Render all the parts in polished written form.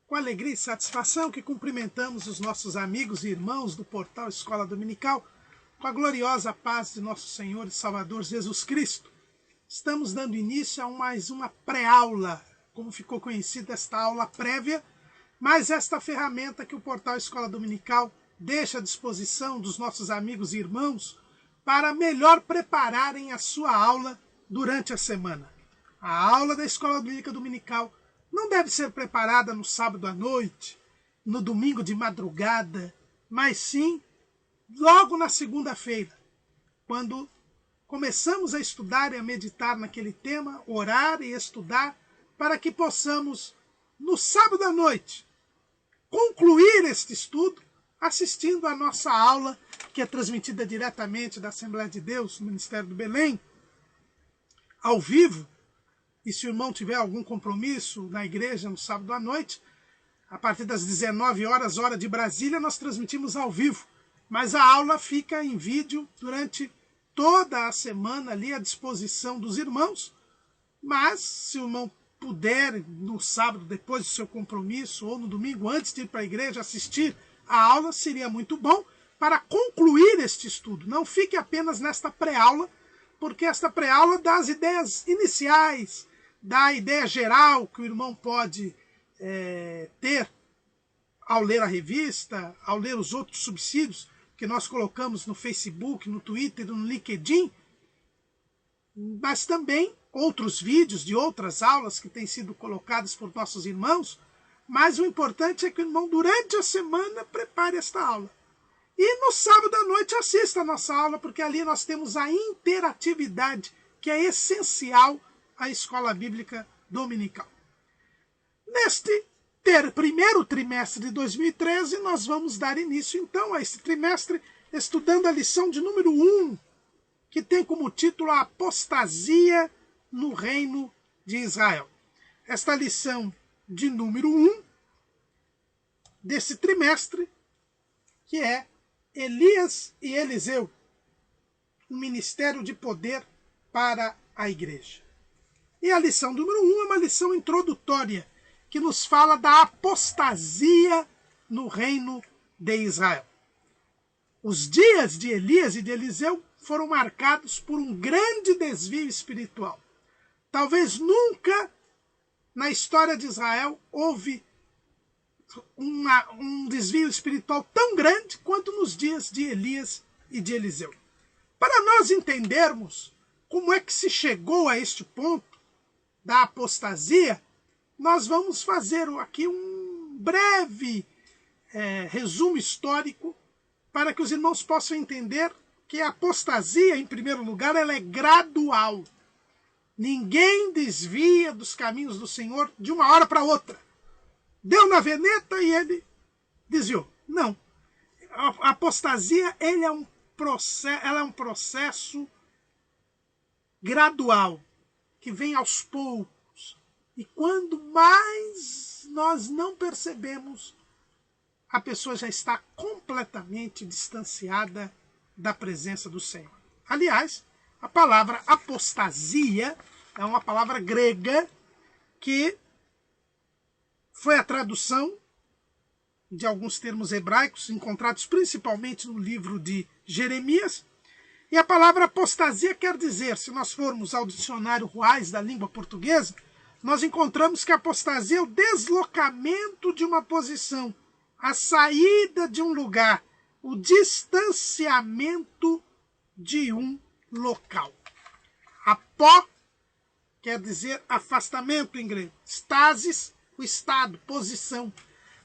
Com alegria e satisfação que cumprimentamos os nossos amigos e irmãos do portal Escola Dominical, com a gloriosa paz de nosso Senhor e Salvador Jesus Cristo. Estamos dando início a mais uma pré-aula, como ficou conhecida esta aula prévia, mas esta ferramenta que o portal Escola Dominical deixa à disposição dos nossos amigos e irmãos para melhor prepararem a sua aula durante a semana. A aula da Escola Bíblica Dominical não deve ser preparada no sábado à noite, no domingo de madrugada, mas sim logo na segunda-feira, quando começamos a estudar e a meditar naquele tema, orar e estudar, para que possamos, no sábado à noite, concluir este estudo assistindo a nossa aula, que é transmitida diretamente da Assembleia de Deus, no Ministério do Belém, ao vivo. E se o irmão tiver algum compromisso na igreja no sábado à noite, a partir das 19 horas, hora de Brasília, nós transmitimos ao vivo. Mas a aula fica em vídeo durante toda a semana ali à disposição dos irmãos. Mas se o irmão puder, no sábado, depois do seu compromisso, ou no domingo, antes de ir para a igreja, assistir a aula, seria muito bom para concluir este estudo. Não fique apenas nesta pré-aula, porque esta pré-aula dá as ideias iniciais, dá a ideia geral que o irmão pode ter ao ler a revista, ao ler os outros subsídios que nós colocamos no Facebook, no Twitter, no LinkedIn, mas também outros vídeos de outras aulas que têm sido colocadas por nossos irmãos, mas o importante é que o irmão, durante a semana, prepare esta aula. E no sábado à noite assista a nossa aula, porque ali nós temos a interatividade, que é essencial à Escola Bíblica Dominical. Neste primeiro trimestre de 2013, nós vamos dar início, então, a esse trimestre, estudando a lição de número 1, que tem como título a apostasia no reino de Israel. Esta lição de número 1 desse trimestre, que é Elias e Eliseu, um ministério de poder para a igreja. E a lição número 1 é uma lição introdutória, que nos fala da apostasia no reino de Israel. Os dias de Elias e de Eliseu foram marcados por um grande desvio espiritual. Talvez nunca na história de Israel houve um desvio espiritual tão grande quanto nos dias de Elias e de Eliseu. Para nós entendermos como é que se chegou a este ponto da apostasia, nós vamos fazer aqui um breve resumo histórico para que os irmãos possam entender que a apostasia, em primeiro lugar, ela é gradual. Ninguém desvia dos caminhos do Senhor de uma hora para outra. Deu na veneta e ele desviou. Não. A apostasia ela é um processo gradual, que vem aos poucos. E quando mais nós não percebemos, a pessoa já está completamente distanciada da presença do Senhor. Aliás, a palavra apostasia é uma palavra grega que foi a tradução de alguns termos hebraicos, encontrados principalmente no livro de Jeremias. E a palavra apostasia quer dizer, se nós formos ao dicionário Ruais da língua portuguesa, nós encontramos que a apostasia é o deslocamento de uma posição, a saída de um lugar, o distanciamento de um local. Apó quer dizer afastamento em grego. Stasis, o estado, posição.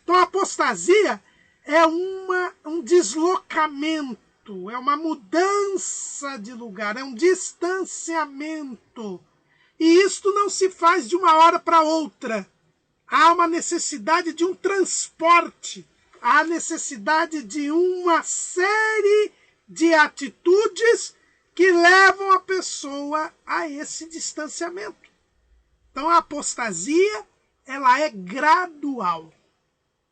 Então a apostasia é um deslocamento, é uma mudança de lugar, é um distanciamento. E isto não se faz de uma hora para outra. Há uma necessidade de um transporte, há necessidade de uma série de atitudes que levam a pessoa a esse distanciamento. Então a apostasia, ela é gradual.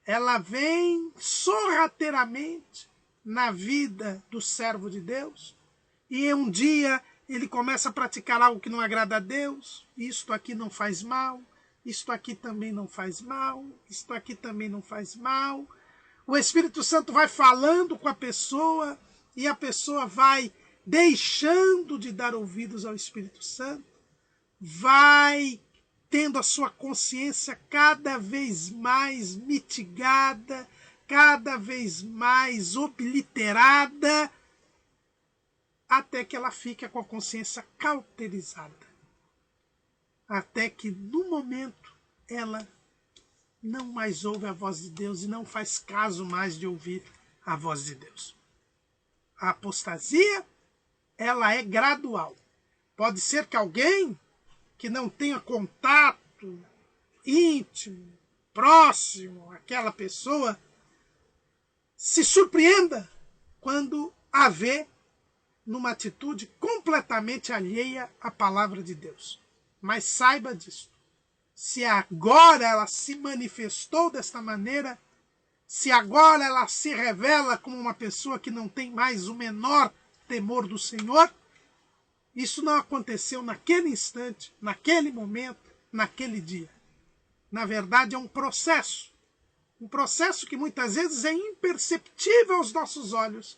Ela vem sorrateiramente na vida do servo de Deus, e um dia ele começa a praticar algo que não agrada a Deus, isto aqui não faz mal, isto aqui também não faz mal, isto aqui também não faz mal. O Espírito Santo vai falando com a pessoa e a pessoa vai deixando de dar ouvidos ao Espírito Santo, vai tendo a sua consciência cada vez mais mitigada, cada vez mais obliterada, até que ela fica com a consciência cauterizada. Até que, no momento, ela não mais ouve a voz de Deus e não faz caso mais de ouvir a voz de Deus. A apostasia, ela é gradual. Pode ser que alguém que não tenha contato íntimo, próximo, aquela pessoa, se surpreenda quando a vê numa atitude completamente alheia à palavra de Deus. Mas saiba disso. Se agora ela se manifestou desta maneira, se agora ela se revela como uma pessoa que não tem mais o menor temor do Senhor, isso não aconteceu naquele instante, naquele momento, naquele dia. Na verdade, é um processo que muitas vezes é imperceptível aos nossos olhos,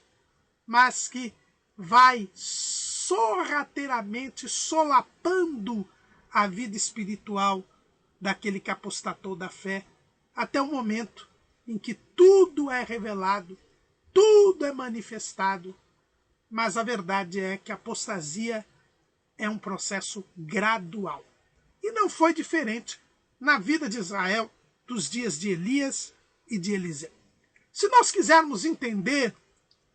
mas que vai sorrateiramente solapando a vida espiritual daquele que apostatou da fé, até o momento em que tudo é revelado, tudo é manifestado, mas a verdade é que a apostasia é um processo gradual. E não foi diferente na vida de Israel dos dias de Elias e de Eliseu. Se nós quisermos entender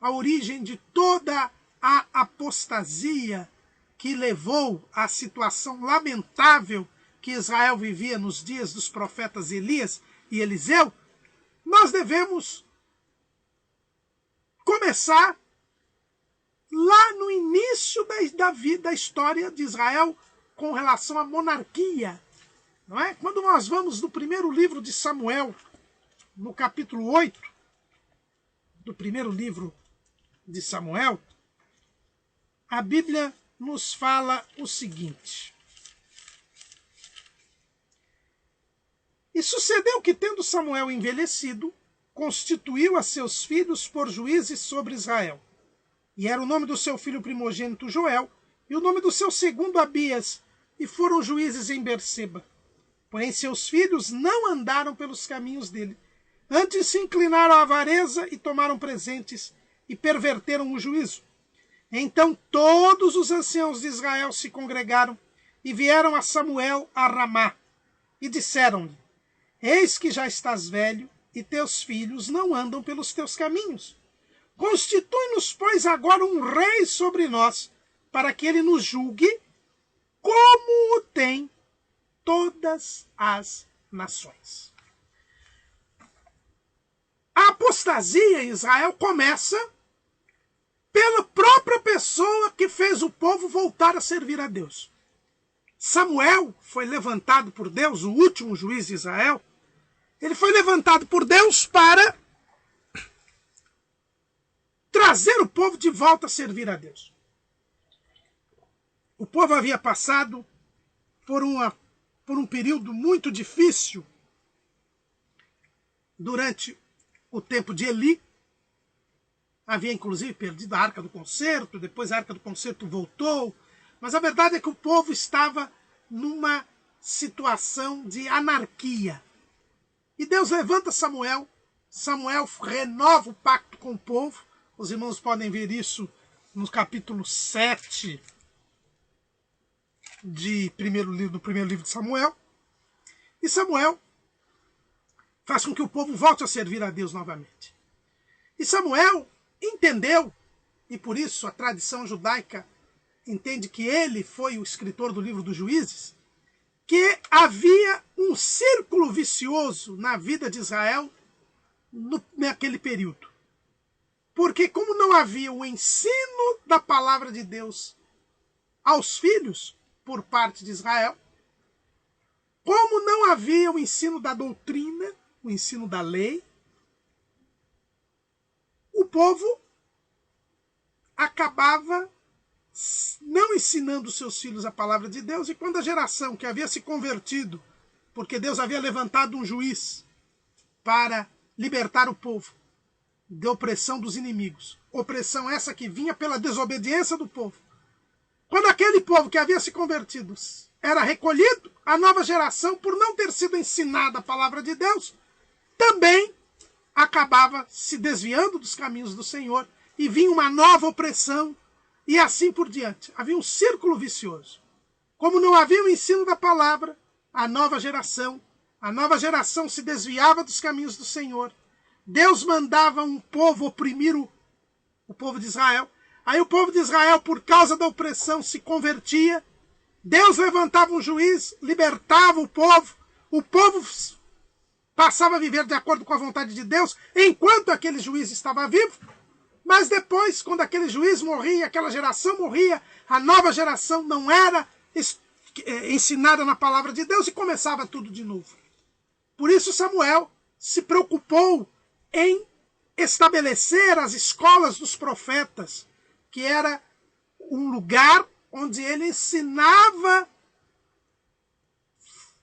a origem de toda a apostasia que levou à situação lamentável que Israel vivia nos dias dos profetas Elias e Eliseu, nós devemos começar lá no início da história de Israel com relação à monarquia. Não é? Quando nós vamos no primeiro livro de Samuel, no capítulo 8, do primeiro livro de Samuel, a Bíblia nos fala o seguinte: e sucedeu que, tendo Samuel envelhecido, constituiu a seus filhos por juízes sobre Israel. E era o nome do seu filho primogênito Joel, e o nome do seu segundo Abias, e foram juízes em Berseba. Porém seus filhos não andaram pelos caminhos dele. Antes se inclinaram à avareza e tomaram presentes, e perverteram o juízo. Então todos os anciãos de Israel se congregaram e vieram a Samuel a Ramá e disseram-lhe: eis que já estás velho e teus filhos não andam pelos teus caminhos. Constitui-nos, pois, agora um rei sobre nós, para que ele nos julgue como o tem todas as nações. A apostasia em Israel começa pela própria pessoa que fez o povo voltar a servir a Deus. Samuel foi levantado por Deus, o último juiz de Israel. Ele foi levantado por Deus para trazer o povo de volta a servir a Deus. O povo havia passado por um período muito difícil durante o tempo de Eli. Havia, inclusive, perdido a Arca do Concerto, depois a Arca do Concerto voltou. Mas a verdade é que o povo estava numa situação de anarquia. E Deus levanta Samuel. Samuel renova o pacto com o povo. Os irmãos podem ver isso no capítulo 7 do primeiro livro de Samuel. E Samuel faz com que o povo volte a servir a Deus novamente. E Samuel entendeu, e por isso a tradição judaica entende que ele foi o escritor do livro dos Juízes, que havia um círculo vicioso na vida de Israel naquele período. Porque como não havia o ensino da palavra de Deus aos filhos por parte de Israel, como não havia o ensino da doutrina, o ensino da lei, o povo acabava não ensinando seus filhos a palavra de Deus, e quando a geração que havia se convertido porque Deus havia levantado um juiz para libertar o povo da opressão dos inimigos. Opressão essa que vinha pela desobediência do povo. Quando aquele povo que havia se convertido era recolhido, a nova geração, por não ter sido ensinada a palavra de Deus, também acabava se desviando dos caminhos do Senhor e vinha uma nova opressão e assim por diante. Havia um círculo vicioso. Como não havia o ensino da palavra, a nova geração se desviava dos caminhos do Senhor. Deus mandava um povo oprimir o povo de Israel. Aí o povo de Israel, por causa da opressão, se convertia. Deus levantava um juiz, libertava o povo passava a viver de acordo com a vontade de Deus, enquanto aquele juiz estava vivo. Mas depois, quando aquele juiz morria, aquela geração morria, a nova geração não era ensinada na palavra de Deus e começava tudo de novo. Por isso Samuel se preocupou em estabelecer as escolas dos profetas, que era um lugar onde ele ensinava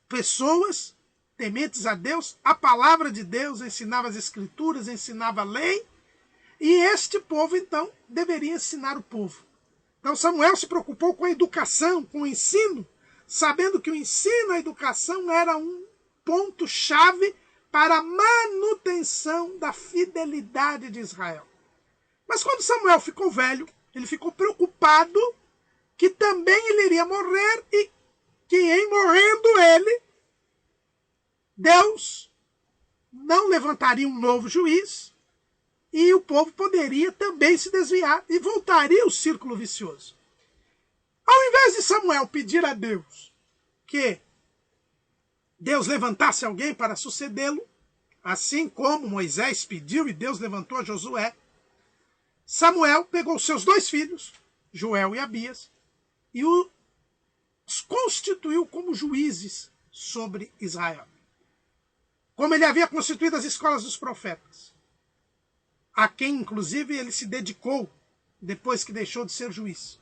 pessoas tementes a Deus, a palavra de Deus, ensinava as escrituras, ensinava a lei, e este povo, então, deveria ensinar o povo. Então Samuel se preocupou com a educação, com o ensino, sabendo que o ensino, a educação, era um ponto-chave para a manutenção da fidelidade de Israel. Mas quando Samuel ficou velho, ele ficou preocupado que também ele iria morrer e que em morrendo ele, Deus não levantaria um novo juiz e o povo poderia também se desviar e voltaria o círculo vicioso. Ao invés de Samuel pedir a Deus que Deus levantasse alguém para sucedê-lo, assim como Moisés pediu e Deus levantou a Josué, Samuel pegou seus 2 filhos, Joel e Abias, e os constituiu como juízes sobre Israel. Como ele havia constituído as escolas dos profetas, a quem, inclusive, ele se dedicou depois que deixou de ser juiz.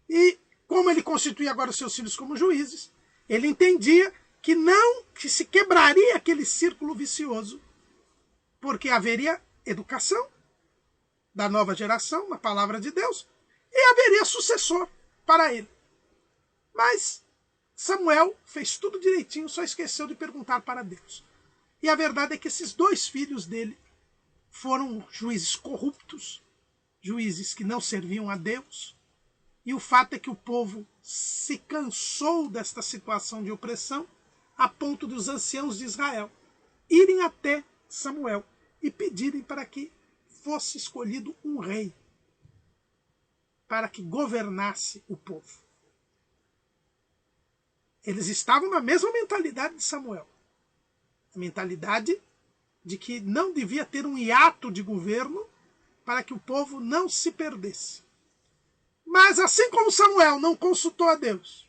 E como ele constituía agora os seus filhos como juízes, ele entendia que se quebraria aquele círculo vicioso, porque haveria educação da nova geração, na palavra de Deus, e haveria sucessor para ele. Mas Samuel fez tudo direitinho, só esqueceu de perguntar para Deus. E a verdade é que esses 2 filhos dele foram juízes corruptos, juízes que não serviam a Deus. E o fato é que o povo se cansou desta situação de opressão, a ponto dos anciãos de Israel irem até Samuel e pedirem para que fosse escolhido um rei para que governasse o povo. Eles estavam na mesma mentalidade de Samuel. A mentalidade de que não devia ter um hiato de governo para que o povo não se perdesse. Mas assim como Samuel não consultou a Deus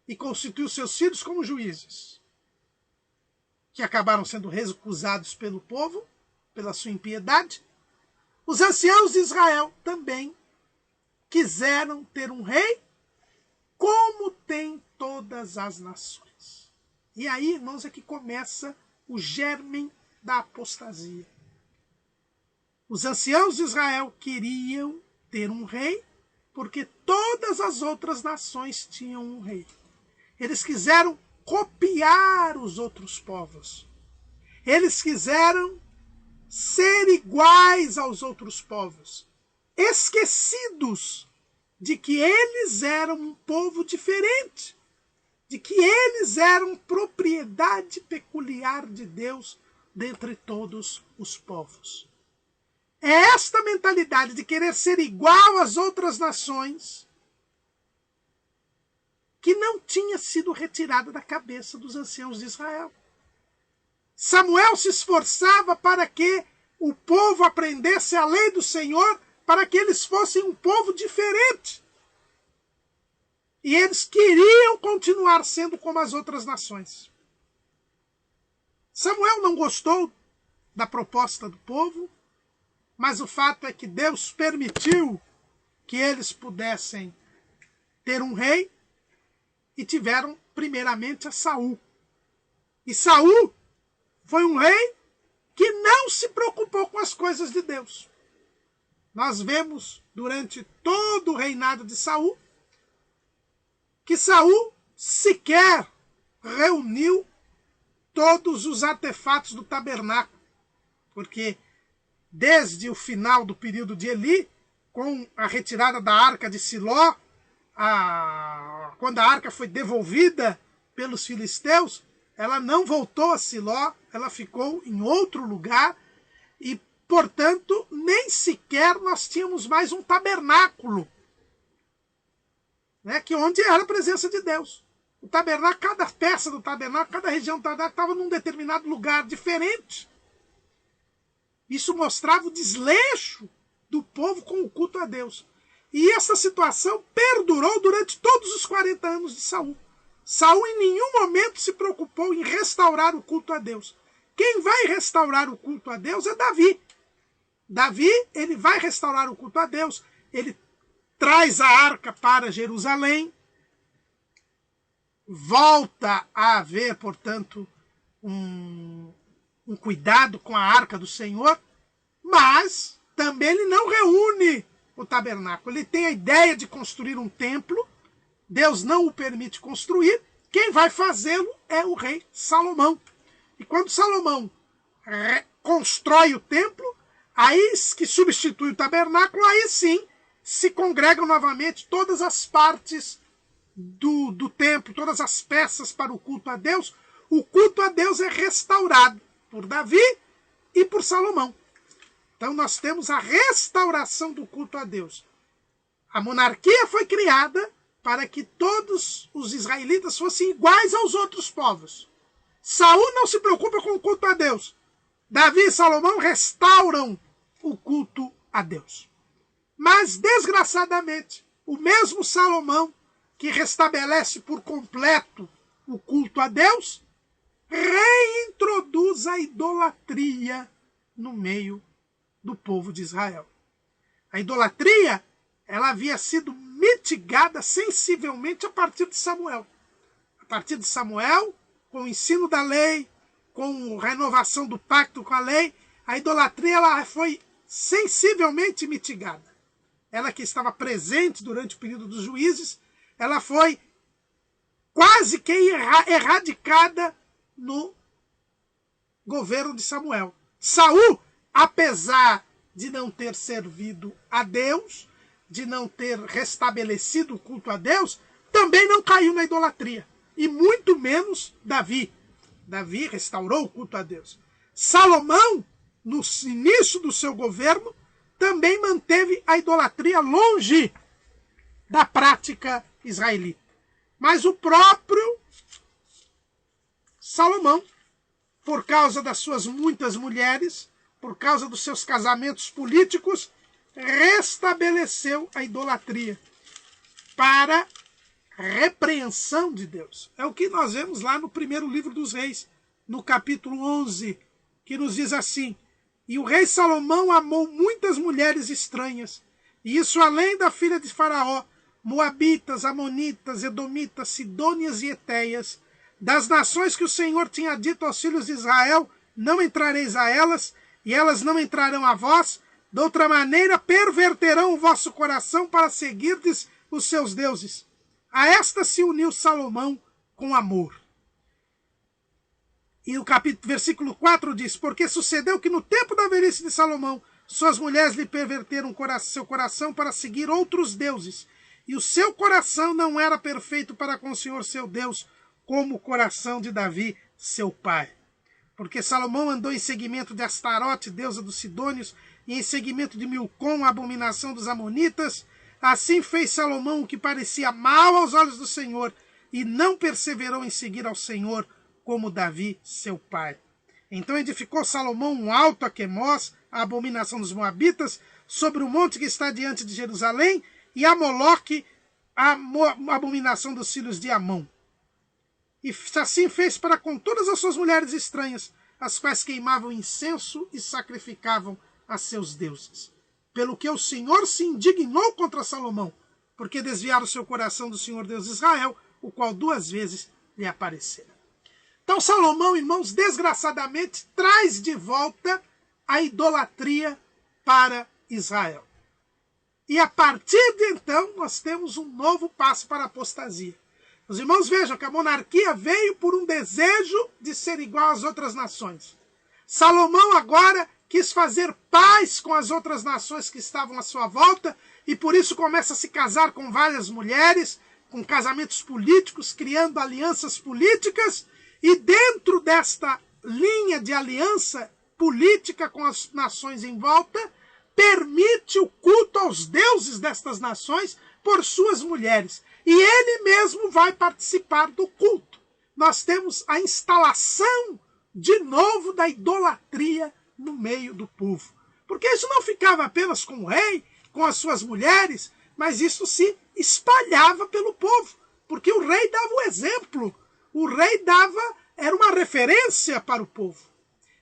e constituiu seus filhos como juízes, que acabaram sendo recusados pelo povo, pela sua impiedade, os anciãos de Israel também quiseram ter um rei como tem todas as nações. E aí, irmãos, é que começa o germen da apostasia. Os anciãos de Israel queriam ter um rei porque todas as outras nações tinham um rei. Eles quiseram copiar os outros povos. Eles quiseram ser iguais aos outros povos, esquecidos de que eles eram um povo diferente, de que eles eram propriedade peculiar de Deus dentre todos os povos. É esta mentalidade de querer ser igual às outras nações que não tinha sido retirada da cabeça dos anciãos de Israel. Samuel se esforçava para que o povo aprendesse a lei do Senhor, para que eles fossem um povo diferente. E eles queriam continuar sendo como as outras nações. Samuel não gostou da proposta do povo, mas o fato é que Deus permitiu que eles pudessem ter um rei e tiveram primeiramente a Saul. E Saul foi um rei que não se preocupou com as coisas de Deus. Nós vemos durante todo o reinado de Saul que Saul sequer reuniu todos os artefatos do tabernáculo, porque desde o final do período de Eli, com a retirada da arca de Siló, quando a arca foi devolvida pelos filisteus, ela não voltou a Siló, ela ficou em outro lugar e, portanto, nem sequer nós tínhamos mais um tabernáculo, né, que onde era a presença de Deus. O tabernáculo, cada peça do tabernáculo, cada região do tabernáculo estava num determinado lugar diferente. Isso mostrava o desleixo do povo com o culto a Deus. E essa situação perdurou durante todos os 40 anos de Saul. Saul em nenhum momento se preocupou em restaurar o culto a Deus. Quem vai restaurar o culto a Deus é Davi. Davi, ele vai restaurar o culto a Deus. Ele traz a arca para Jerusalém. Volta a haver, portanto, um cuidado com a arca do Senhor. Mas também ele não reúne o tabernáculo. Ele tem a ideia de construir um templo. Deus não o permite construir. Quem vai fazê-lo é o rei Salomão. E quando Salomão constrói o templo, aí que substitui o tabernáculo, aí sim se congregam novamente todas as partes do templo, todas as peças para o culto a Deus. O culto a Deus é restaurado por Davi e por Salomão. Então nós temos a restauração do culto a Deus. A monarquia foi criada para que todos os israelitas fossem iguais aos outros povos. Saul não se preocupa com o culto a Deus. Davi e Salomão restauram o culto a Deus. Mas, desgraçadamente, o mesmo Salomão que restabelece por completo o culto a Deus, reintroduz a idolatria no meio do povo de Israel. A idolatria, ela havia sido mitigada sensivelmente a partir de Samuel. A partir de Samuel, com o ensino da lei, com a renovação do pacto com a lei, a idolatria ela foi sensivelmente mitigada. Ela que estava presente durante o período dos juízes, ela foi quase que erradicada no governo de Samuel. Saul, apesar de não ter servido a Deus, de não ter restabelecido o culto a Deus, também não caiu na idolatria. E muito menos Davi. Davi restaurou o culto a Deus. Salomão, no início do seu governo, também manteve a idolatria longe da prática israelita. Mas o próprio Salomão, por causa das suas muitas mulheres, por causa dos seus casamentos políticos, restabeleceu a idolatria para repreensão de Deus. É o que nós vemos lá no primeiro livro dos Reis, no capítulo 11, que nos diz assim: e o rei Salomão amou muitas mulheres estranhas, e isso além da filha de Faraó, moabitas, amonitas, edomitas, sidônias e etéias, das nações que o Senhor tinha dito aos filhos de Israel, não entrareis a elas, e elas não entrarão a vós, de outra maneira perverterão o vosso coração para seguirdes os seus deuses. A esta se uniu Salomão com amor. E o versículo 4 diz: porque sucedeu que no tempo da velhice de Salomão, suas mulheres lhe perverteram seu coração para seguir outros deuses, e o seu coração não era perfeito para com o Senhor seu Deus, como o coração de Davi, seu pai. Porque Salomão andou em seguimento de Astarote, deusa dos Sidônios, e em seguimento de Milcom, a abominação dos Amonitas. Assim fez Salomão o que parecia mal aos olhos do Senhor, e não perseverou em seguir ao Senhor, como Davi, seu pai. Então edificou Salomão um alto a Quemós, a abominação dos Moabitas, sobre o monte que está diante de Jerusalém, e a Moloque, a abominação dos filhos de Amon. E assim fez para com todas as suas mulheres estranhas, as quais queimavam incenso e sacrificavam a seus deuses. Pelo que o Senhor se indignou contra Salomão, porque desviaram o seu coração do Senhor Deus de Israel, o qual 2 vezes lhe aparecera. Então Salomão, irmãos, desgraçadamente traz de volta a idolatria para Israel. E a partir de então nós temos um novo passo para a apostasia. Os irmãos vejam que a monarquia veio por um desejo de ser igual às outras nações. Salomão agora quis fazer paz com as outras nações que estavam à sua volta e por isso começa a se casar com várias mulheres, com casamentos políticos, criando alianças políticas, e dentro desta linha de aliança política com as nações em volta, permite o culto aos deuses destas nações por suas mulheres. E ele mesmo vai participar do culto. Nós temos a instalação de novo da idolatria no meio do povo. Porque isso não ficava apenas com o rei, com as suas mulheres, mas isso se espalhava pelo povo. Porque o rei dava o exemplo. O rei era uma referência para o povo.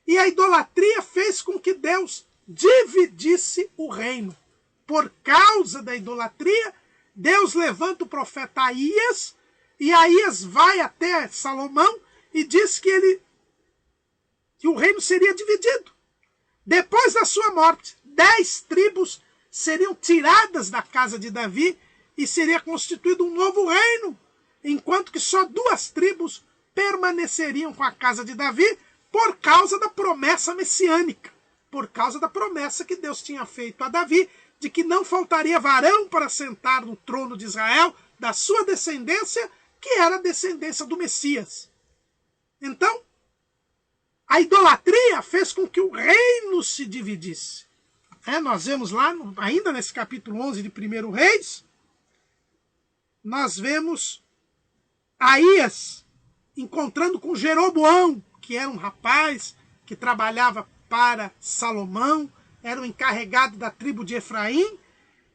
E a idolatria fez com que Deus dividisse o reino. Por causa da idolatria, Deus levanta o profeta Aías, e Aías vai até Salomão e diz que o reino seria dividido. Depois da sua morte, 10 tribos seriam tiradas da casa de Davi e seria constituído um novo reino, enquanto que só 2 tribos permaneceriam com a casa de Davi por causa da promessa messiânica, por causa da promessa que Deus tinha feito a Davi, de que não faltaria varão para sentar no trono de Israel, da sua descendência, que era a descendência do Messias. Então, a idolatria fez com que o reino se dividisse. Nós vemos lá, ainda nesse capítulo 11 de 1 Reis, nós vemos Aías encontrando com Jeroboão, que era um rapaz que trabalhava para Salomão, era o encarregado da tribo de Efraim,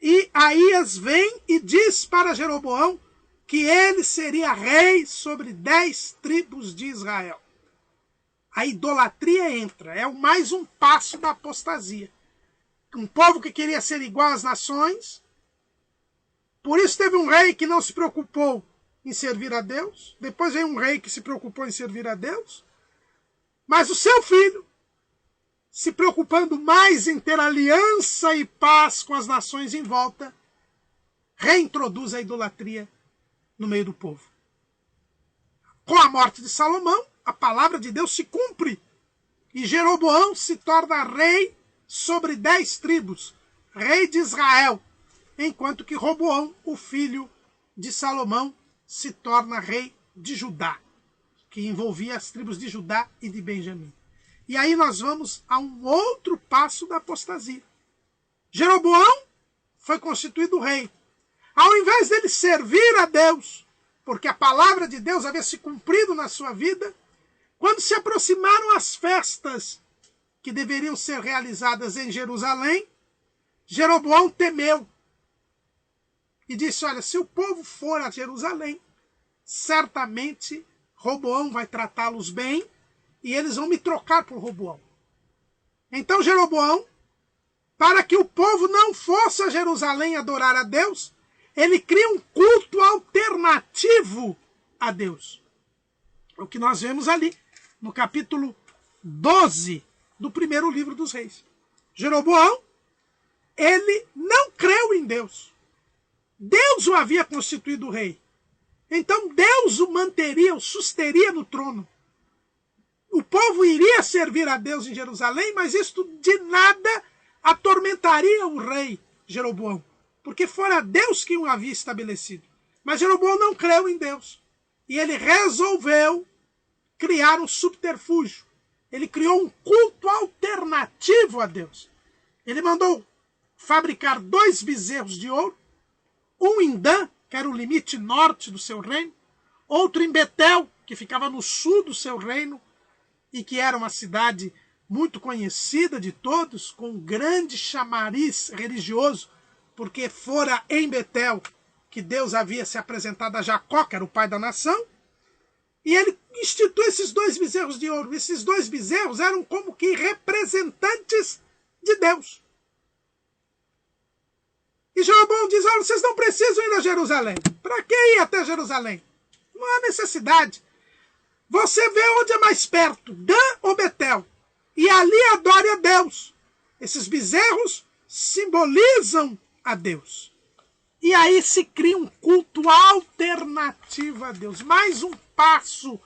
e Aías vem e diz para Jeroboão que ele seria rei sobre 10 tribos de Israel. A idolatria entra, é mais um passo da apostasia. Um povo que queria ser igual às nações, por isso teve um rei que não se preocupou em servir a Deus, depois veio um rei que se preocupou em servir a Deus, mas o seu filho, se preocupando mais em ter aliança e paz com as nações em volta, reintroduz a idolatria no meio do povo. Com a morte de Salomão, a palavra de Deus se cumpre e Jeroboão se torna rei sobre 10 tribos, rei de Israel, enquanto que Roboão, o filho de Salomão, se torna rei de Judá, que envolvia as tribos de Judá e de Benjamim. E aí nós vamos a um outro passo da apostasia. Jeroboão foi constituído rei. Ao invés dele servir a Deus, porque a palavra de Deus havia se cumprido na sua vida, quando se aproximaram as festas que deveriam ser realizadas em Jerusalém, Jeroboão temeu e disse: olha, se o povo for a Jerusalém, certamente Roboão vai tratá-los bem e eles vão me trocar por Roboão. Então Jeroboão, para que o povo não fosse a Jerusalém adorar a Deus, ele cria um culto alternativo a Deus. O que nós vemos ali no capítulo 12 do primeiro livro dos Reis. Jeroboão, ele não creu em Deus. Deus o havia constituído rei. Então Deus o manteria, o susteria no trono. O povo iria servir a Deus em Jerusalém, mas isto de nada atormentaria o rei Jeroboão, porque fora Deus quem o havia estabelecido. Mas Jeroboão não creu em Deus. E ele resolveu criar um subterfúgio. Ele criou um culto alternativo a Deus. Ele mandou fabricar 2 bezerros de ouro, um em Dan, que era o limite norte do seu reino, outro em Betel, que ficava no sul do seu reino, e que era uma cidade muito conhecida de todos, com um grande chamariz religioso, porque fora em Betel que Deus havia se apresentado a Jacó, que era o pai da nação, e ele institui esses 2 bezerros de ouro. Esses 2 bezerros eram como que representantes de Deus. E Jeroboão diz: olha, vocês não precisam ir a Jerusalém. Para que ir até Jerusalém? Não há necessidade. Você vê onde é mais perto, Dan ou Betel, e ali adore a Deus. Esses bezerros simbolizam a Deus. E aí se cria um culto alternativo a Deus. Mais um passo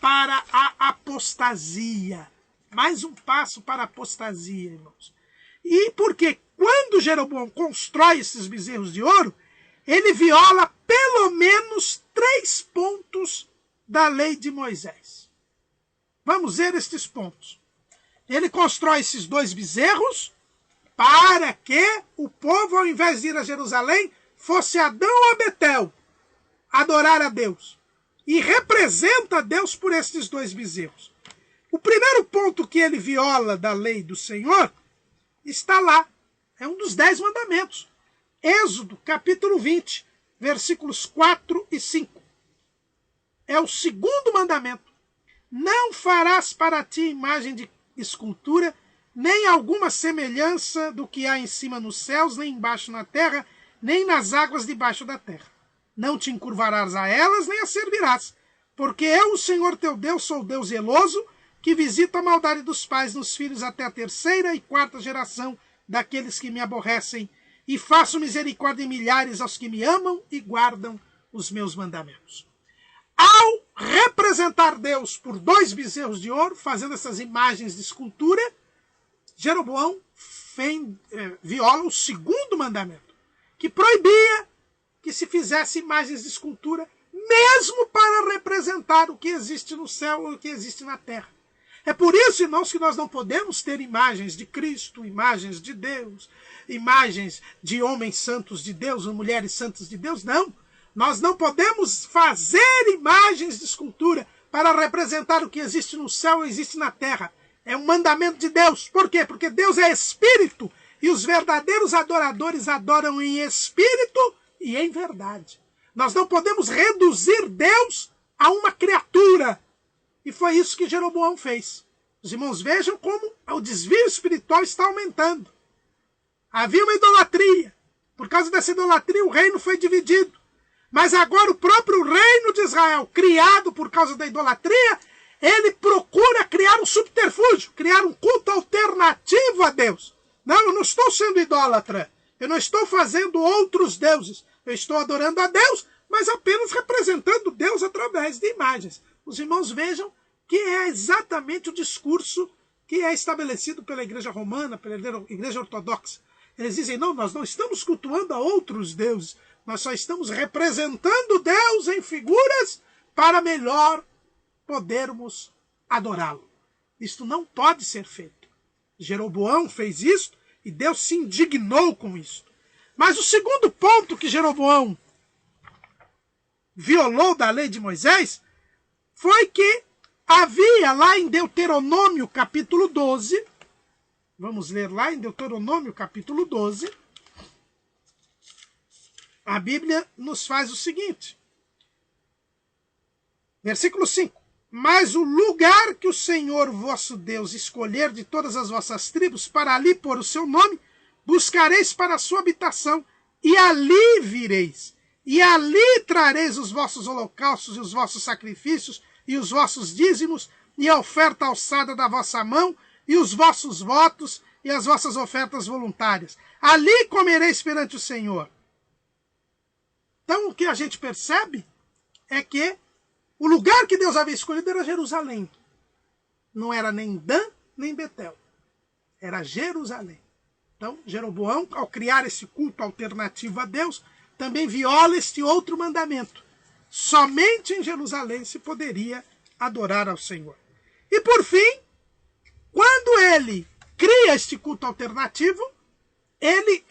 para a apostasia. Mais um passo para a apostasia, irmãos. E porque quando Jeroboão constrói esses bezerros de ouro, ele viola pelo menos 3 pontos da lei de Moisés. Vamos ver estes pontos. Ele constrói esses 2 bezerros para que o povo, ao invés de ir a Jerusalém, fosse Adão ou Betel adorar a Deus. E representa Deus por estes 2 bezerros. O primeiro ponto que ele viola da lei do Senhor está lá. É um dos 10 mandamentos. Êxodo, capítulo 20, versículos 4 e 5. É o segundo mandamento. Não farás para ti imagem de escultura, nem alguma semelhança do que há em cima nos céus, nem embaixo na terra, nem nas águas debaixo da terra. Não te encurvarás a elas, nem as servirás, porque eu, o Senhor teu Deus, sou Deus zeloso, que visita a maldade dos pais nos filhos até a 3ª e 4ª geração daqueles que me aborrecem, e faço misericórdia em milhares aos que me amam e guardam os meus mandamentos. Ao representar Deus por 2 bezerros de ouro, fazendo essas imagens de escultura, Jeroboão viola o segundo mandamento, que proibia que se fizesse imagens de escultura, mesmo para representar o que existe no céu ou o que existe na terra. É por isso, irmãos, que nós não podemos ter imagens de Cristo, imagens de Deus, imagens de homens santos de Deus ou mulheres santas de Deus. Não. Nós não podemos fazer imagens de escultura para representar o que existe no céu ou existe na terra. É um mandamento de Deus. Por quê? Porque Deus é espírito e os verdadeiros adoradores adoram em espírito e em verdade. Nós não podemos reduzir Deus a uma criatura. E foi isso que Jeroboão fez. Os irmãos vejam como o desvio espiritual está aumentando. Havia uma idolatria. Por causa dessa idolatria, o reino foi dividido. Mas agora o próprio reino de Israel, criado por causa da idolatria, ele procura criar um subterfúgio, criar um culto alternativo a Deus. Não, eu não estou sendo idólatra. Eu não estou fazendo outros deuses. Eu estou adorando a Deus, mas apenas representando Deus através de imagens. Os irmãos vejam que é exatamente o discurso que é estabelecido pela Igreja Romana, pela Igreja Ortodoxa. Eles dizem, não, nós não estamos cultuando a outros deuses, nós só estamos representando Deus em figuras para melhor podermos adorá-lo. Isto não pode ser feito. Jeroboão fez isto e Deus se indignou com isto. Mas o segundo ponto que Jeroboão violou da lei de Moisés foi que havia lá em Deuteronômio capítulo 12, vamos ler lá em Deuteronômio capítulo 12, a Bíblia nos faz o seguinte, versículo 5. Mas o lugar que o Senhor vosso Deus escolher de todas as vossas tribos para ali pôr o seu nome, buscareis para a sua habitação, e ali vireis, e ali trareis os vossos holocaustos e os vossos sacrifícios, e os vossos dízimos, e a oferta alçada da vossa mão, e os vossos votos, e as vossas ofertas voluntárias. Ali comereis perante o Senhor. Então o que a gente percebe é que o lugar que Deus havia escolhido era Jerusalém. Não era nem Dan, nem Betel. Era Jerusalém. Então, Jeroboão, ao criar esse culto alternativo a Deus, também viola este outro mandamento. Somente em Jerusalém se poderia adorar ao Senhor. E por fim, quando ele cria este culto alternativo, ele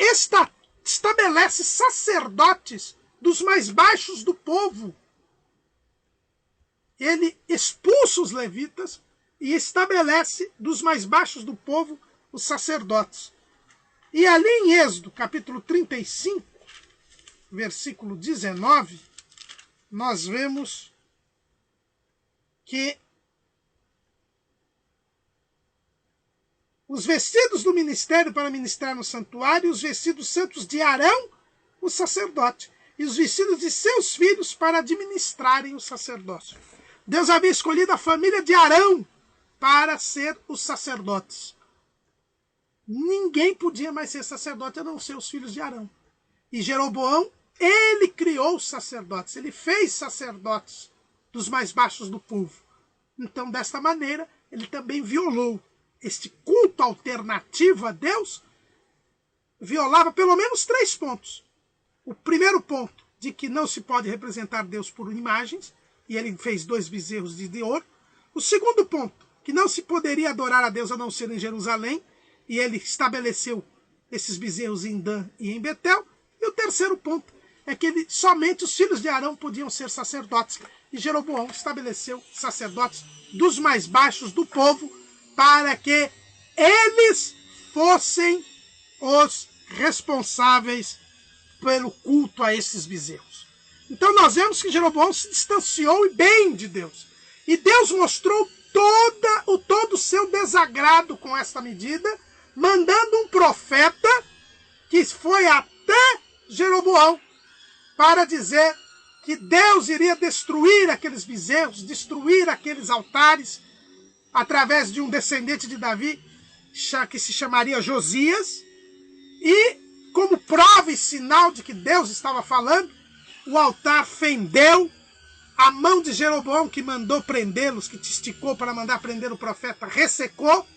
estabelece sacerdotes dos mais baixos do povo. Ele expulsa os levitas e estabelece dos mais baixos do povo os sacerdotes. E ali em Êxodo, capítulo 35, versículo 19, nós vemos que os vestidos do ministério para ministrar no santuário, os vestidos santos de Arão, o sacerdote, e os vestidos de seus filhos para administrarem o sacerdócio. Deus havia escolhido a família de Arão para ser os sacerdotes. Ninguém podia mais ser sacerdote a não ser os filhos de Arão. E Jeroboão, ele criou os sacerdotes, ele fez sacerdotes dos mais baixos do povo. Então, desta maneira, ele também violou este culto alternativo a Deus, violava pelo menos 3 pontos. O primeiro ponto, de que não se pode representar Deus por imagens, e ele fez 2 bezerros de ouro. O segundo ponto, que não se poderia adorar a Deus a não ser em Jerusalém, e ele estabeleceu esses bezerros em Dan e em Betel. E o terceiro ponto é que somente os filhos de Arão podiam ser sacerdotes. E Jeroboão estabeleceu sacerdotes dos mais baixos do povo para que eles fossem os responsáveis pelo culto a esses bezerros. Então nós vemos que Jeroboão se distanciou bem de Deus. E Deus mostrou todo o seu desagrado com esta medida, mandando um profeta que foi até Jeroboão para dizer que Deus iria destruir aqueles bezerros, destruir aqueles altares, através de um descendente de Davi, que se chamaria Josias. E, como prova e sinal de que Deus estava falando, o altar fendeu, a mão de Jeroboão, que mandou prendê-los, que te esticou para mandar prender o profeta, ressecou.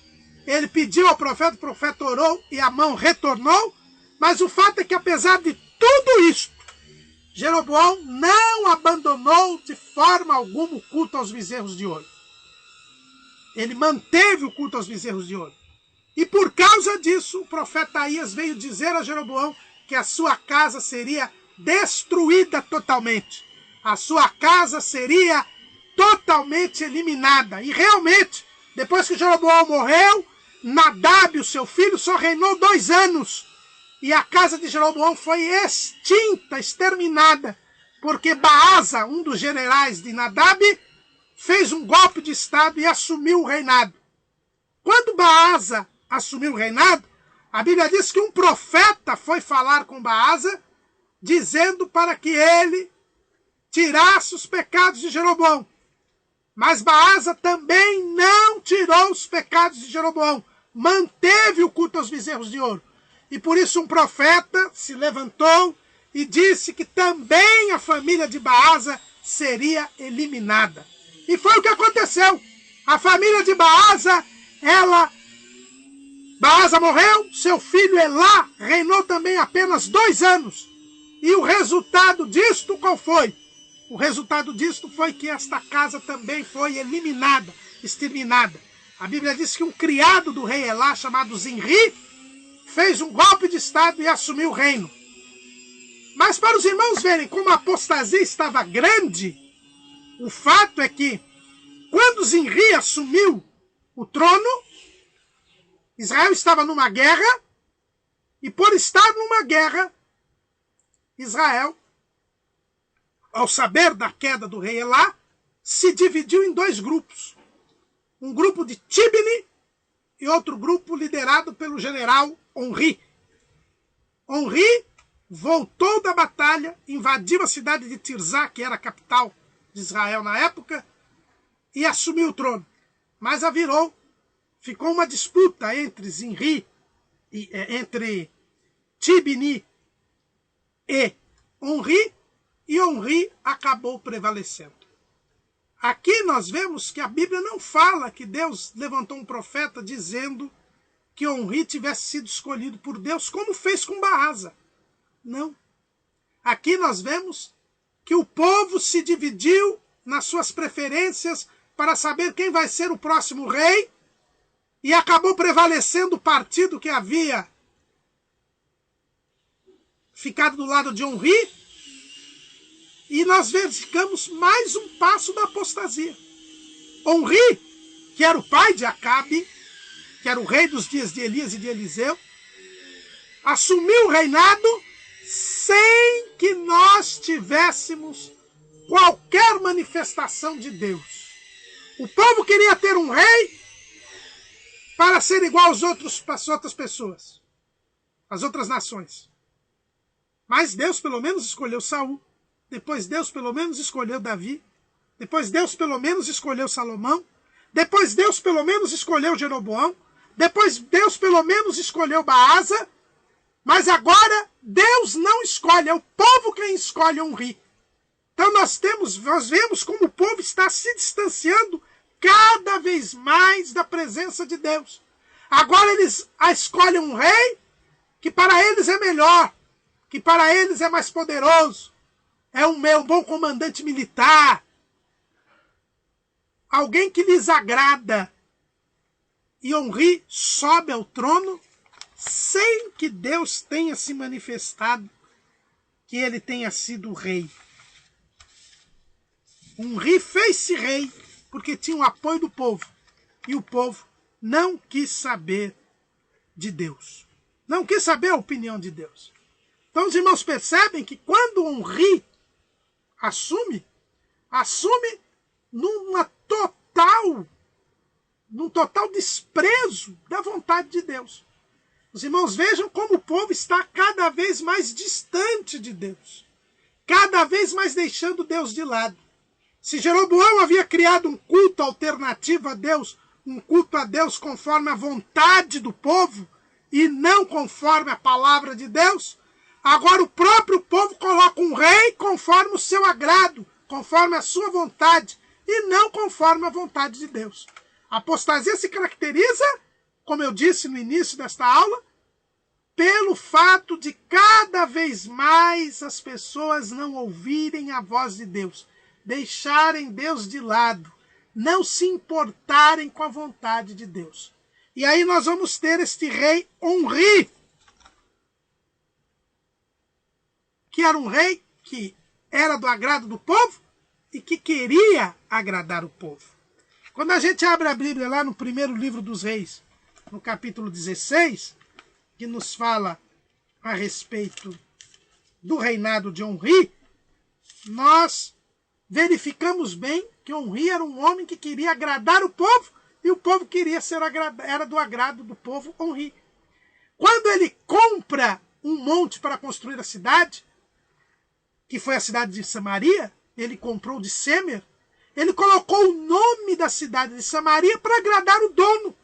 Ele pediu ao profeta, o profeta orou e a mão retornou. Mas o fato é que, apesar de tudo isso, Jeroboão não abandonou de forma alguma o culto aos bezerros de ouro. Ele manteve o culto aos bezerros de ouro. E por causa disso, o profeta Aías veio dizer a Jeroboão que a sua casa seria destruída totalmente. A sua casa seria totalmente eliminada. E realmente, depois que Jeroboão morreu, Nadab, o seu filho, só reinou 2 anos. E a casa de Jeroboão foi extinta, exterminada, porque Baasa, um dos generais de Nadab, fez um golpe de estado e assumiu o reinado. Quando Baasa assumiu o reinado, a Bíblia diz que um profeta foi falar com Baasa, dizendo para que ele tirasse os pecados de Jeroboão. Mas Baasa também não tirou os pecados de Jeroboão, manteve o culto aos bezerros de ouro. E por isso um profeta se levantou e disse que também a família de Baasa seria eliminada. E foi o que aconteceu. A família de Baasa, Baasa morreu, seu filho Elá reinou também apenas 2 anos. E o resultado disto qual foi? O resultado disto foi que esta casa também foi eliminada, exterminada. A Bíblia diz que um criado do rei Elá, chamado Zinri, fez um golpe de estado e assumiu o reino. Mas para os irmãos verem como a apostasia estava grande, o fato é que, quando Zinri assumiu o trono, Israel estava numa guerra, e por estar numa guerra, Israel, ao saber da queda do rei Elá, se dividiu em 2 grupos. Um grupo de Tibni e outro grupo liderado pelo general Onri. Onri voltou da batalha, invadiu a cidade de Tirzá, que era a capital de Israel na época, e assumiu o trono. Mas ficou uma disputa entre entre Tibni e Onri acabou prevalecendo. Aqui nós vemos que a Bíblia não fala que Deus levantou um profeta dizendo que Onri tivesse sido escolhido por Deus, como fez com Baasa. Não. Aqui nós vemos que o povo se dividiu nas suas preferências para saber quem vai ser o próximo rei, e acabou prevalecendo o partido que havia ficado do lado de Onri, e nós verificamos mais um passo da apostasia. Onri, que era o pai de Acabe, que era o rei dos dias de Elias e de Eliseu, assumiu o reinado sem que nós tivéssemos qualquer manifestação de Deus. O povo queria ter um rei para ser igual às outras pessoas, às outras nações. Mas Deus pelo menos escolheu Saul. Depois Deus pelo menos escolheu Davi. Depois Deus pelo menos escolheu Salomão. Depois Deus pelo menos escolheu Jeroboão. Depois Deus pelo menos escolheu Baasa. Mas agora Deus não escolhe, é o povo quem escolhe Onri. Então nós vemos como o povo está se distanciando cada vez mais da presença de Deus. Agora eles escolhem um rei que para eles é melhor, que para eles é mais poderoso, é um bom comandante militar, alguém que lhes agrada. E Onri sobe ao trono sem que Deus tenha se manifestado que ele tenha sido rei. Onri fez-se rei porque tinha o apoio do povo. E o povo não quis saber de Deus. Não quis saber a opinião de Deus. Então os irmãos percebem que quando Onri assume num total desprezo da vontade de Deus. Os irmãos vejam como o povo está cada vez mais distante de Deus. Cada vez mais deixando Deus de lado. Se Jeroboão havia criado um culto alternativo a Deus, um culto a Deus conforme a vontade do povo e não conforme a palavra de Deus, agora o próprio povo coloca um rei conforme o seu agrado, conforme a sua vontade e não conforme a vontade de Deus. A apostasia se caracteriza, como eu disse no início desta aula, pelo fato de cada vez mais as pessoas não ouvirem a voz de Deus, deixarem Deus de lado, não se importarem com a vontade de Deus. E aí nós vamos ter este rei Onri, que era um rei que era do agrado do povo e que queria agradar o povo. Quando a gente abre a Bíblia lá no primeiro livro dos Reis, no capítulo 16, que nos fala a respeito do reinado de Onri, nós verificamos bem que Onri era um homem que queria agradar o povo e o povo queria era do agrado do povo Onri. Quando ele compra um monte para construir a cidade, que foi a cidade de Samaria, ele comprou de Semer, ele colocou o nome da cidade de Samaria para agradar o dono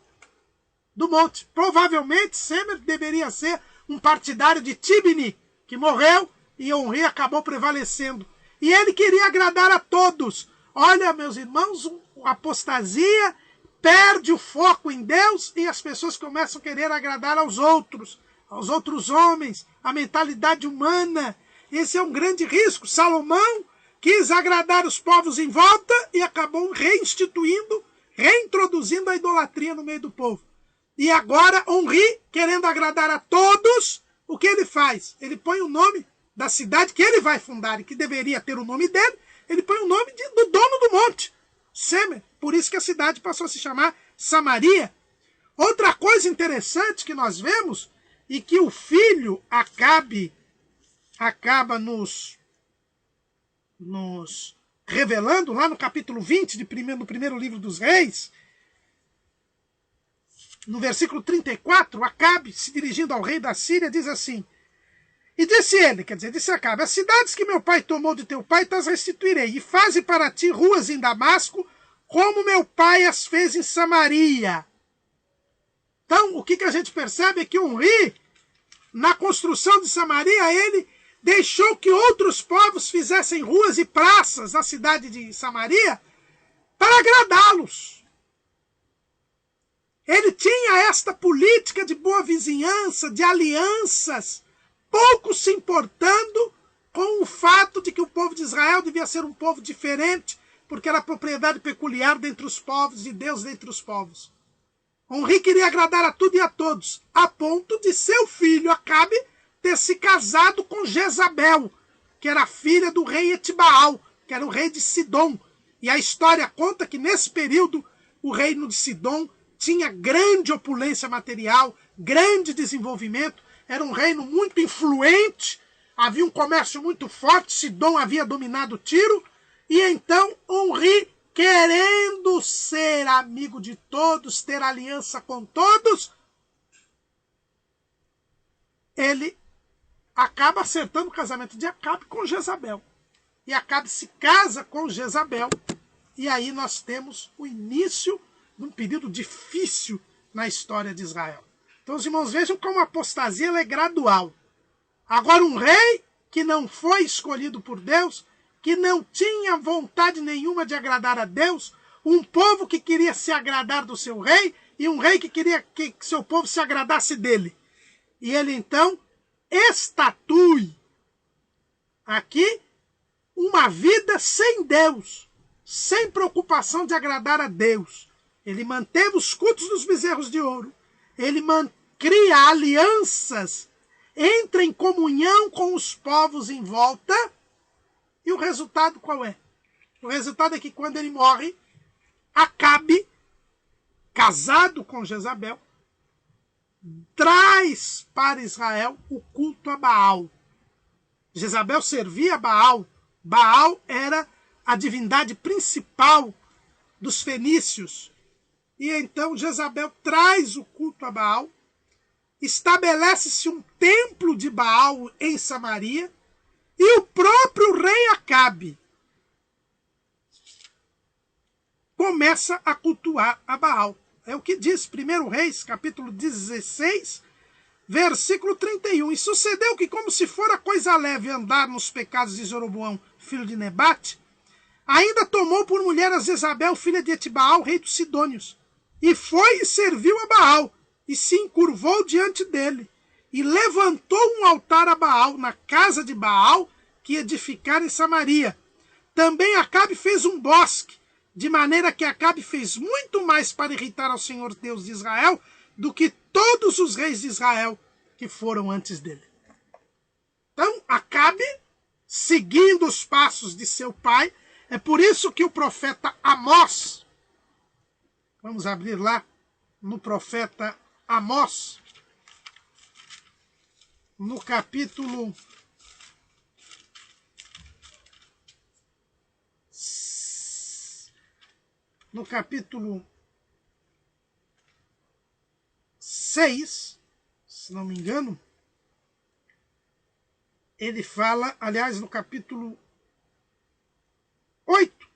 do monte. Provavelmente Semer deveria ser um partidário de Tibni, que morreu e Onri acabou prevalecendo. E ele queria agradar a todos. Olha, meus irmãos, a apostasia perde o foco em Deus e as pessoas começam a querer agradar aos outros homens, a mentalidade humana. Esse é um grande risco. Salomão quis agradar os povos em volta e acabou reintroduzindo a idolatria no meio do povo. E agora, Onri, querendo agradar a todos, o que ele faz? Ele põe o nome da cidade que ele vai fundar e que deveria ter o nome dele, ele põe o nome do dono do monte, Semer. Por isso que a cidade passou a se chamar Samaria. Outra coisa interessante que nós vemos, e que o filho acaba nos revelando, lá no capítulo 20 no primeiro livro dos Reis, no versículo 34, Acabe, se dirigindo ao rei da Síria, diz assim: e disse ele, disse Acabe, as cidades que meu pai tomou de teu pai, tas restituirei, e faze para ti ruas em Damasco, como meu pai as fez em Samaria. Então, o que a gente percebe é que Onri, na construção de Samaria, ele deixou que outros povos fizessem ruas e praças na cidade de Samaria para agradá-los. Ele tinha esta política de boa vizinhança, de alianças, pouco se importando com o fato de que o povo de Israel devia ser um povo diferente, porque era propriedade peculiar dentre os povos, de Deus dentre os povos. Onri queria agradar a tudo e a todos, a ponto de seu filho Acabe ter se casado com Jezabel, que era filha do rei Etibaal, que era o rei de Sidom. E a história conta que nesse período o reino de Sidom tinha grande opulência material, grande desenvolvimento, era um reino muito influente, havia um comércio muito forte, Sidom havia dominado Tiro, e então Onri, querendo ser amigo de todos, ter aliança com todos, ele acaba acertando o casamento de Acabe com Jezabel. E Acabe se casa com Jezabel, E aí nós temos o início de um período difícil na história de Israel. Então os irmãos vejam como a apostasia ela é gradual. Agora um rei que não foi escolhido por Deus, que não tinha vontade nenhuma de agradar a Deus, um povo que queria se agradar do seu rei e um rei que queria que seu povo se agradasse dele. E ele então estatui aqui uma vida sem Deus, sem preocupação de agradar a Deus. Ele manteve os cultos dos bezerros de ouro. Ele cria alianças, entra em comunhão com os povos em volta. E o resultado qual é? O resultado é que quando ele morre, Acabe, casado com Jezabel, traz para Israel o culto a Baal. Jezabel servia Baal. Baal era a divindade principal dos fenícios. E então Jezabel traz o culto a Baal, estabelece-se um templo de Baal em Samaria, e o próprio rei Acabe começa a cultuar a Baal. É o que diz 1 Reis, capítulo 16, versículo 31. E sucedeu que, como se fora coisa leve andar nos pecados de Jeroboão, filho de Nebate, ainda tomou por mulher a Jezabel, filha de Etibaal, rei dos Sidônios, e foi e serviu a Baal, e se encurvou diante dele, e levantou um altar a Baal na casa de Baal, que edificara em Samaria. Também Acabe fez um bosque, de maneira que Acabe fez muito mais para irritar ao Senhor Deus de Israel do que todos os reis de Israel que foram antes dele. Então, Acabe, seguindo os passos de seu pai, é por isso que o profeta Amós, vamos abrir lá no profeta Amós, no capítulo 6, se não me engano, ele fala, aliás, no capítulo 8,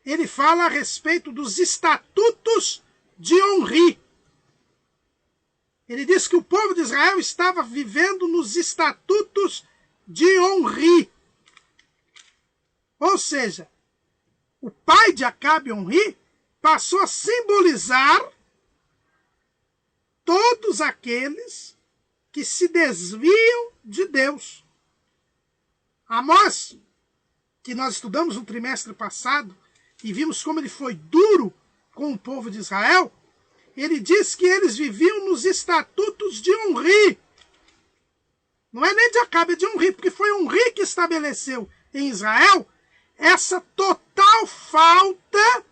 ele fala a respeito dos estatutos de Onri. Ele diz que o povo de Israel estava vivendo nos estatutos de Onri. Ou seja, o pai de Acabe, Onri, passou a simbolizar todos aqueles que se desviam de Deus. Amós, que nós estudamos no trimestre passado, e vimos como ele foi duro com o povo de Israel, ele diz que eles viviam nos estatutos de Onri. Não é nem de Acabe, é de Onri, porque foi Onri que estabeleceu em Israel essa total falta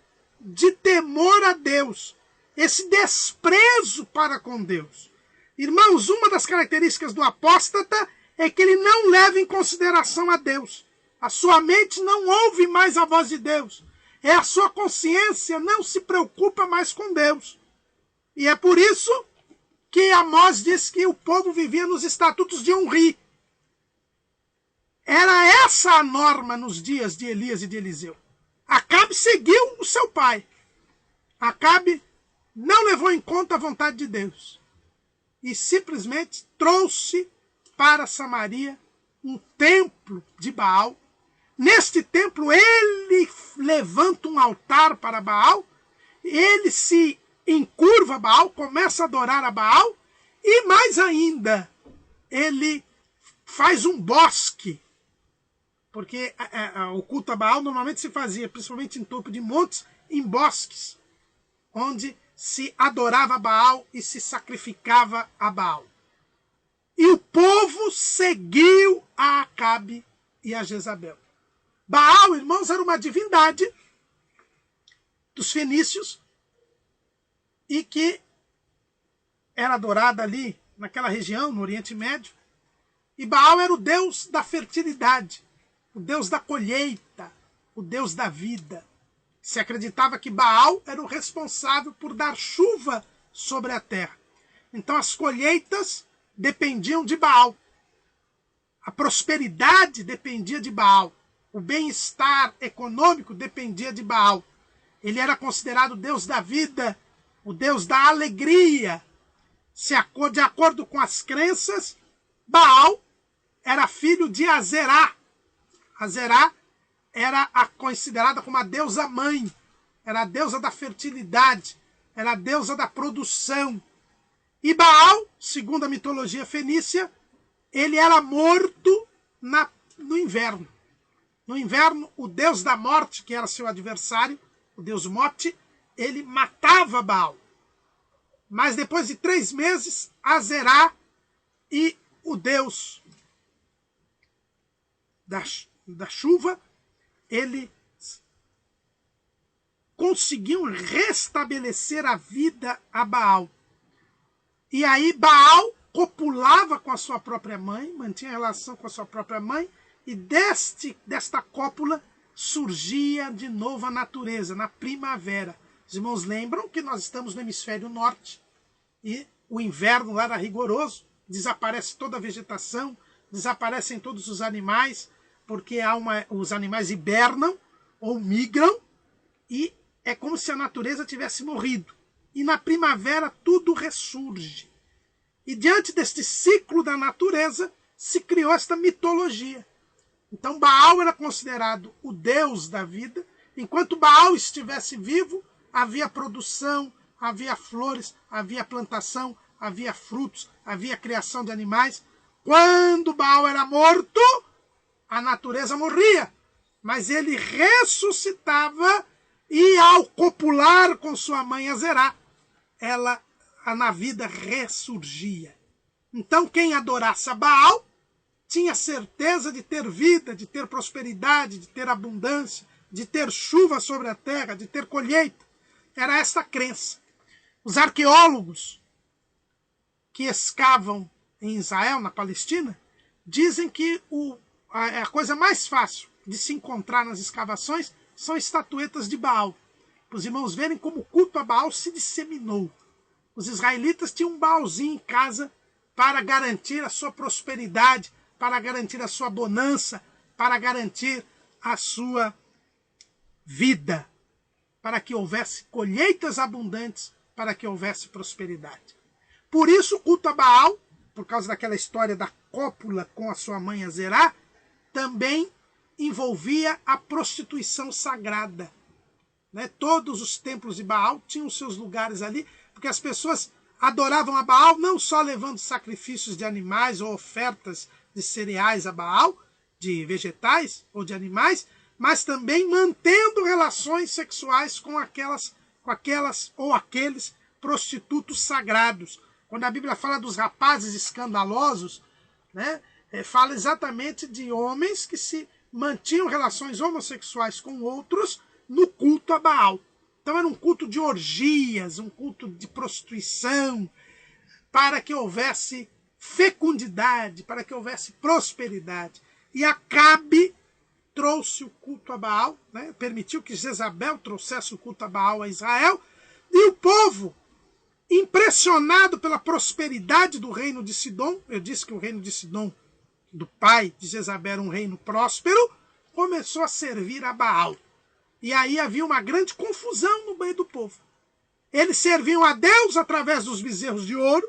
de temor a Deus, esse desprezo para com Deus. Irmãos, uma das características do apóstata é que ele não leva em consideração a Deus. A sua mente não ouve mais a voz de Deus. A sua consciência não se preocupa mais com Deus. E é por isso que Amós diz que o povo vivia nos estatutos de Onri. Era essa a norma nos dias de Elias e de Eliseu. Acabe seguiu o seu pai. Acabe não levou em conta a vontade de Deus. E simplesmente trouxe para Samaria um templo de Baal. Neste templo ele levanta um altar para Baal. Ele se encurva a Baal, começa a adorar a Baal. E mais ainda, ele faz um bosque. Porque o culto a Baal normalmente se fazia, principalmente em topo de montes, em bosques, onde se adorava a Baal e se sacrificava a Baal. E o povo seguiu a Acabe e a Jezabel. Baal, irmãos, era uma divindade dos fenícios e que era adorada ali naquela região, no Oriente Médio. E Baal era o deus da fertilidade, o deus da colheita, o deus da vida. Se acreditava que Baal era o responsável por dar chuva sobre a terra. Então as colheitas dependiam de Baal. A prosperidade dependia de Baal. O bem-estar econômico dependia de Baal. Ele era considerado o Deus da vida, o Deus da alegria. De acordo com as crenças, Baal era filho de Azerá. Azerá era considerada como a deusa mãe, era a deusa da fertilidade, era a deusa da produção. E Baal, segundo a mitologia fenícia, ele era morto no inverno. No inverno, o deus da morte, que era seu adversário, o deus Mote, ele matava Baal. Mas depois de 3 meses, Azerá e o deus da chuva, eles conseguiam restabelecer a vida a Baal. E aí Baal copulava com a sua própria mãe, mantinha relação com a sua própria mãe, e desta cópula surgia de novo a natureza, na primavera. Os irmãos lembram que nós estamos no hemisfério norte, e o inverno lá era rigoroso, desaparece toda a vegetação, desaparecem todos os animais, porque os animais hibernam ou migram, e é como se a natureza tivesse morrido. E na primavera tudo ressurge. E diante deste ciclo da natureza, se criou esta mitologia. Então Baal era considerado o deus da vida. Enquanto Baal estivesse vivo, havia produção, havia flores, havia plantação, havia frutos, havia criação de animais. Quando Baal era morto, a natureza morria. Mas ele ressuscitava e ao copular com sua mãe Azerá, ela na vida ressurgia. Então quem adorasse a Baal tinha certeza de ter vida, de ter prosperidade, de ter abundância, de ter chuva sobre a terra, de ter colheita. Era esta a crença. Os arqueólogos que escavam em Israel, na Palestina, dizem que a coisa mais fácil de se encontrar nas escavações são estatuetas de Baal. Para os irmãos verem como o culto a Baal se disseminou. Os israelitas tinham um Baalzinho em casa para garantir a sua prosperidade, para garantir a sua bonança, para garantir a sua vida, para que houvesse colheitas abundantes, para que houvesse prosperidade. Por isso o culto a Baal, por causa daquela história da cópula com a sua mãe Azerá, também envolvia a prostituição sagrada. Todos os templos de Baal tinham seus lugares ali, porque as pessoas adoravam a Baal não só levando sacrifícios de animais ou ofertas de cereais a Baal, de vegetais ou de animais, mas também mantendo relações sexuais com aquelas ou aqueles prostitutos sagrados. Quando a Bíblia fala dos rapazes escandalosos, fala exatamente de homens que se mantinham relações homossexuais com outros no culto a Baal. Então era um culto de orgias, um culto de prostituição, para que houvesse fecundidade, para que houvesse prosperidade. E Acabe trouxe o culto a Baal, permitiu que Jezabel trouxesse o culto a Baal a Israel, e o povo, impressionado pela prosperidade do reino de Sidom, eu disse que o reino de Sidom, do pai de Jezabel, era um reino próspero, começou a servir a Baal. E aí havia uma grande confusão no meio do povo. Eles serviam a Deus através dos bezerros de ouro,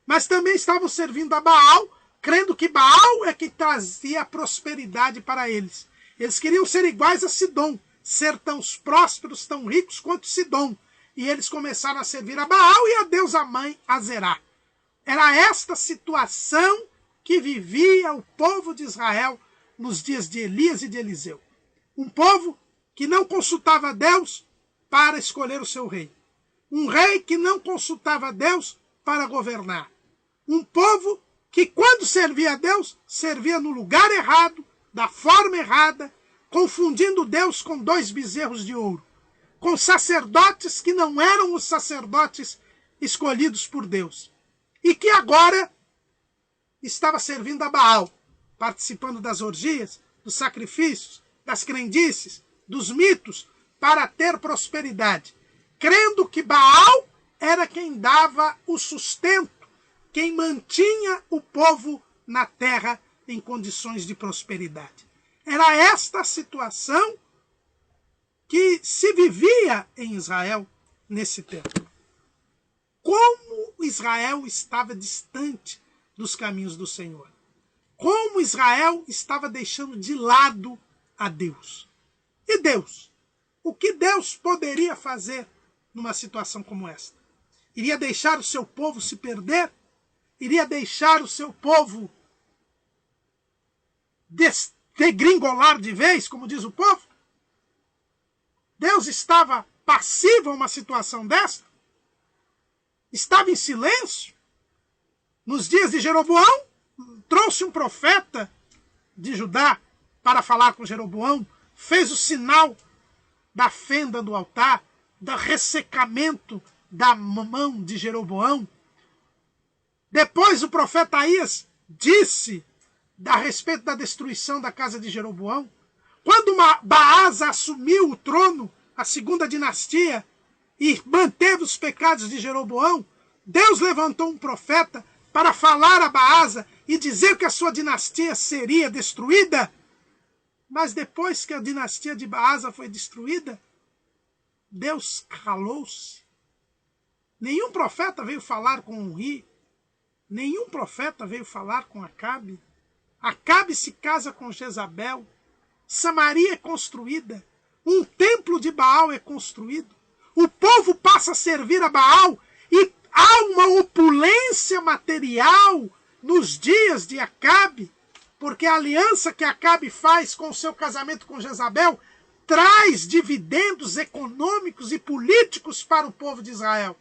mas também estavam servindo a Baal, crendo que Baal é que trazia prosperidade para eles. Eles queriam ser iguais a Sidom, ser tão prósperos, tão ricos quanto Sidom. E eles começaram a servir a Baal e a deusa mãe Azerá. Era esta situação que vivia o povo de Israel nos dias de Elias e de Eliseu. Um povo que não consultava Deus para escolher o seu rei. Um rei que não consultava Deus para governar. Um povo que, quando servia a Deus, servia no lugar errado, da forma errada, confundindo Deus com 2 bezerros de ouro. Com sacerdotes que não eram os sacerdotes escolhidos por Deus. E que agora estava servindo a Baal, participando das orgias, dos sacrifícios, das crendices, dos mitos, para ter prosperidade, crendo que Baal era quem dava o sustento, quem mantinha o povo na terra em condições de prosperidade. Era esta a situação que se vivia em Israel nesse tempo. Como Israel estava distante dos caminhos do Senhor. Como Israel estava deixando de lado a Deus. E Deus? O que Deus poderia fazer numa situação como esta? Iria deixar o seu povo se perder? Iria deixar o seu povo degringolar de vez, como diz o povo? Deus estava passivo a uma situação desta? Estava em silêncio? Nos dias de Jeroboão, trouxe um profeta de Judá para falar com Jeroboão, fez o sinal da fenda do altar, do ressecamento da mão de Jeroboão. Depois o profeta Aías disse a respeito da destruição da casa de Jeroboão. Quando Baasa assumiu o trono, a segunda dinastia, e manteve os pecados de Jeroboão, Deus levantou um profeta para falar a Baasa e dizer que a sua dinastia seria destruída. Mas depois que a dinastia de Baasa foi destruída, Deus calou-se. Nenhum profeta veio falar com Uri, nenhum profeta veio falar com Acabe. Acabe se casa com Jezabel, Samaria é construída, um templo de Baal é construído, o povo passa a servir a Baal e há uma opulência material nos dias de Acabe, porque a aliança que Acabe faz com o seu casamento com Jezabel traz dividendos econômicos e políticos para o povo de Israel.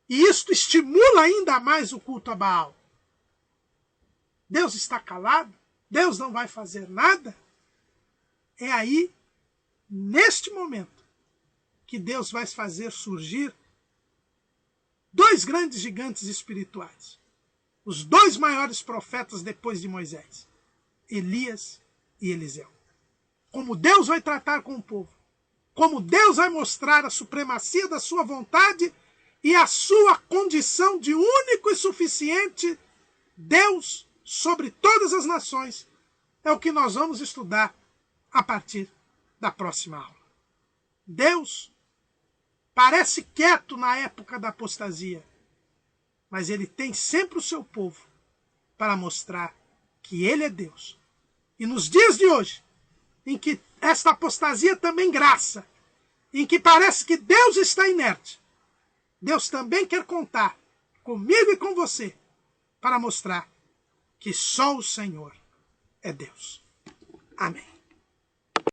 E isto estimula ainda mais o culto a Baal. Deus está calado? Deus não vai fazer nada? É aí, neste momento, que Deus vai fazer surgir dois grandes gigantes espirituais. Os dois maiores profetas depois de Moisés, Elias e Eliseu. Como Deus vai tratar com o povo, como Deus vai mostrar a supremacia da sua vontade e a sua condição de único e suficiente Deus sobre todas as nações, é o que nós vamos estudar a partir da próxima aula. Deus parece quieto na época da apostasia, mas ele tem sempre o seu povo para mostrar que ele é Deus. E nos dias de hoje, em que esta apostasia também graça, em que parece que Deus está inerte, Deus também quer contar comigo e com você para mostrar que só o Senhor é Deus. Amém.